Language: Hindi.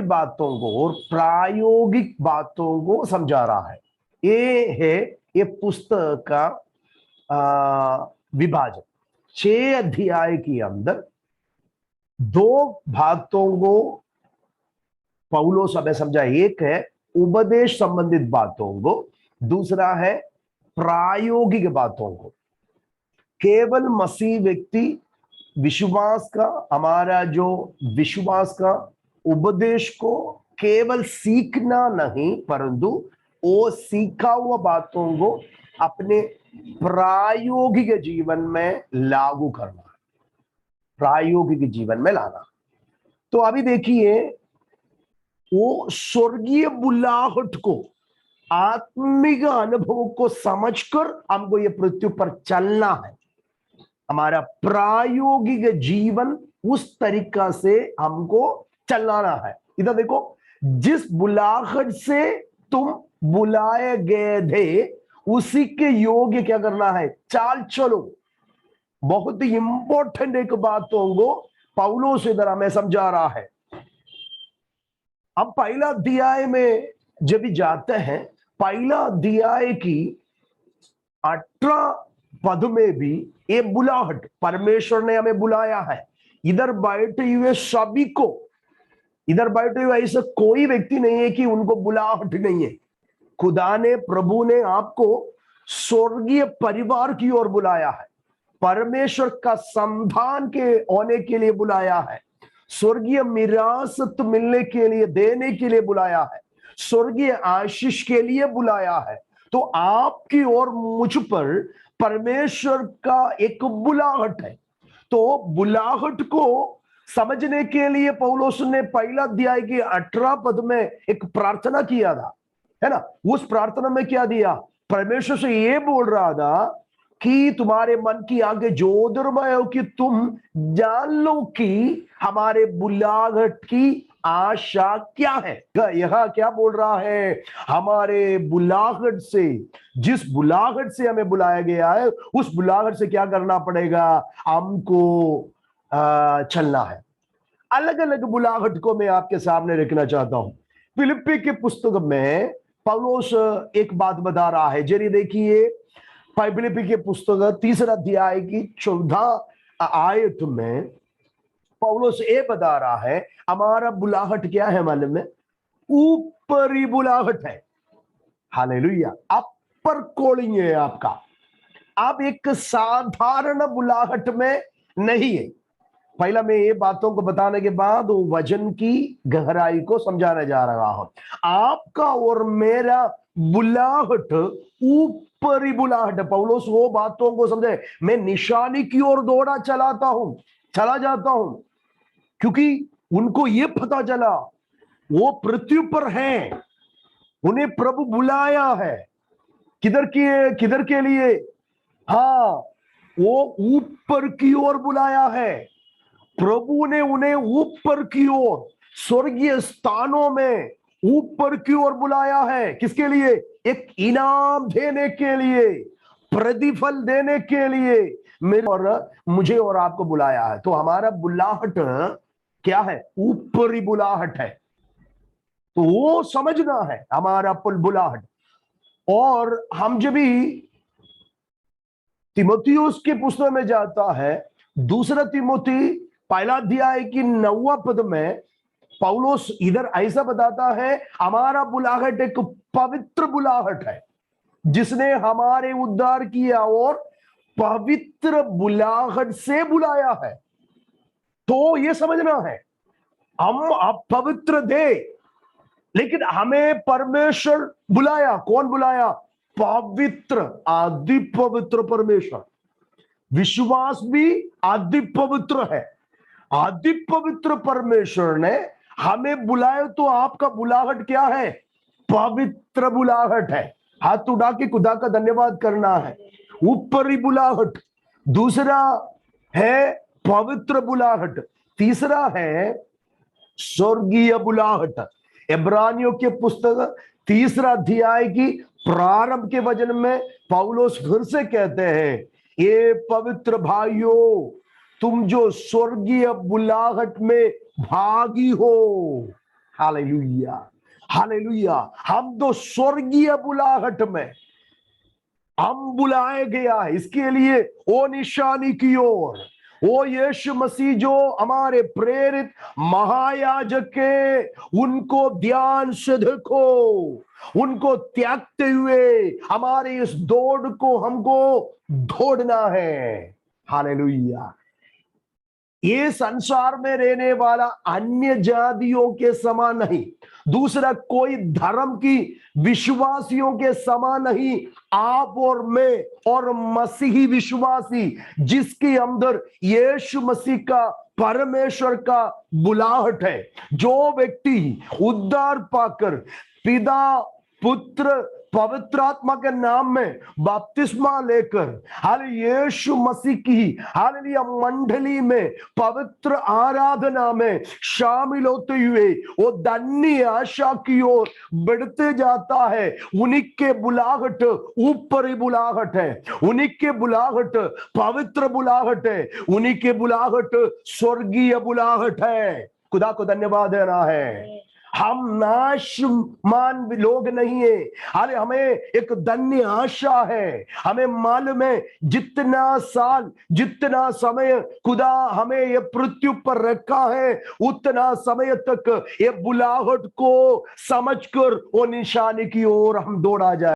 बातों को और प्रायोगिक बातों को समझा रहा है। ये है ये पुस्तक का विभाजन। 6 अध्याय के अंदर 2 बातों को पौलुस हमें समझा। एक है उपदेश संबंधित बातों को, दूसरा है प्रायोगिक बातों को। केवल मसीह व्यक्ति विश्वास का, हमारा जो विश्वास का उपदेश को केवल सीखना नहीं, परंतु वो सीखा हुआ बातों को अपने प्रायोगिक जीवन में लागू करना, प्रायोगिक जीवन में लाना। तो अभी देखिए, वो स्वर्गीय बुलाहट को, आत्मिक अनुभव को समझकर हमको ये पृथ्वी पर चलना है। हमारा प्रायोगिक जीवन उस तरीका से हमको चलाना है। इधर देखो, जिस बुलाहट से तुम बुलाए गए थे उसी के योग्य क्या करना है, चाल चलो। बहुत ही इंपॉर्टेंट एक बातों को पौलुस इधर हमें समझा रहा है। अब पहला अध्याय में जब भी जाते हैं, पहला अध्याय की 18 पद में भी ये बुलाहट, परमेश्वर ने हमें बुलाया है। इधर बैठे हुए सभी को, इधर बैठे हुए ऐसा कोई व्यक्ति नहीं है कि उनको बुलाहट नहीं है। खुदा ने, प्रभु ने आपको स्वर्गीय परिवार की ओर बुलाया है, परमेश्वर का संतान के होने के लिए बुलाया है, स्वर्गीय मिरासत मिलने के लिए, देने के लिए बुलाया है, स्वर्गीय आशीष के लिए बुलाया है। तो आपकी और मुझ पर परमेश्वर का एक बुलाहट है। तो बुलाहट को समझने के लिए पौलुस ने पहला अध्याय की 18 पद में एक प्रार्थना किया था, है ना। उस प्रार्थना में क्या दिया, परमेश्वर से ये बोल रहा था कि तुम्हारे मन की आंखें ज्योतिर्मय हो कि तुम जान लो कि हमारे बुलाहट की आशा क्या है। यह क्या बोल रहा है, हमारे बुलाहट से, जिस बुलाहट से हमें बुलाया गया है उस बुलाहट से क्या करना पड़ेगा, हमको चलना है। अलग अलग बुलाहट को मैं आपके सामने रखना चाहता हूं। फिलिप्पी के पुस्तक में पौलुस एक बात बता रहा है। जरिए देखिए, फिलिप्पी के पुस्तक 3 अध्याय की 14 आयत में पौलुस ये बता रहा है, हमारा बुलाहट क्या है मालूम है, ऊपरी बुलाहट है। हालेलुया, अपर कॉलिंग है आपका। आप एक साधारण बुलाहट में नहीं है। पहला मैं ये बातों को बताने के बाद वो वजन की गहराई को समझाने जा रहा हूं। आपका और मेरा बुलाहट ऊपरी बुलाहट है। पौलुस वो बातों को समझे, मैं निशानी की ओर दौड़ा चला जाता हूं, क्योंकि उनको ये पता चला वो पृथ्वी पर हैं, उन्हें प्रभु बुलाया है। किधर के लिए, हाँ, वो ऊपर की ओर बुलाया है। प्रभु ने उन्हें ऊपर की ओर, स्वर्गीय स्थानों में ऊपर की ओर बुलाया है। किसके लिए, एक इनाम देने के लिए, प्रतिफल देने के लिए मेरे और मुझे और आपको बुलाया है। तो हमारा बुलाहट क्या है, ऊपरी बुलाहट है। तो वो समझना है हमारा बुलाहट। और हम जब भी तिमोथियुस की पुस्तक में जाता है, 2 तिमोथी पहला अध्याय की 9 पद में पौलुस इधर ऐसा बताता है, हमारा बुलाहट एक पवित्र बुलाहट है जिसने हमारे उद्धार किया और पवित्र बुलाहट से बुलाया है। तो ये समझना है, हम अपवित्र थे लेकिन हमें परमेश्वर बुलाया। कौन बुलाया, पवित्र, आदि पवित्र परमेश्वर। विश्वास भी आदि पवित्र है। आदि पवित्र परमेश्वर ने हमें बुलाया। तो आपका बुलाहट क्या है, पवित्र बुलाहट है। हाथ उठा के खुदा का धन्यवाद करना है। ऊपरी बुलाहट, दूसरा है पवित्र बुलाहट, तीसरा है स्वर्गीय बुलाहट। इब्रानियों के पुस्तक 3 अध्याय की प्रारंभ के वचन में पौलुस फिर से कहते हैं, ये पवित्र भाइयों, तुम जो स्वर्गीय बुलाहट में भागी हो, हालेलुया, हालेलुया। हम तो स्वर्गीय बुलाहट में हम बुलाए गया है, इसके लिए वो निशानी की ओर, वो यीशु मसीह जो हमारे प्रेरित महायाजक के, उनको ध्यान से देखो, उनको त्यागते हुए हमारे इस दौड़ को हमको दौड़ना है। हालेलुया। ये संसार में रहने वाला अन्य जातियों के समान नहीं, दूसरा कोई धर्म की विश्वासियों के समान नहीं। आप और मैं और मसीही विश्वासी जिसके अंदर यीशु मसीह का, परमेश्वर का बुलाहट है, जो व्यक्ति उद्धार पाकर पिता पुत्र पवित्र आत्मा के नाम में बपतिस्मा लेकर यीशु मसीह की हालेलुया मंडली में पवित्र आराधना में शामिल होते हुए वो धन्य आशा की ओर बढ़ते जाता है, उन्हीं के बुलाहट ऊपरी बुलाहट है, उन्हीं के बुलाहट पवित्र बुलाहट है, उन्हीं के बुलाहट स्वर्गीय बुलाहट है। खुदा को धन्यवाद देना है। हम नाशमान लोग नहीं है, अरे हमें एक धन्य आशा है। हमें मालूम है जितना साल जितना समय खुदा हमें ये पृथ्वी पर रखा है, उतना समय तक ये बुलाहट को समझकर वो निशानी की ओर हम दौड़ा जाए।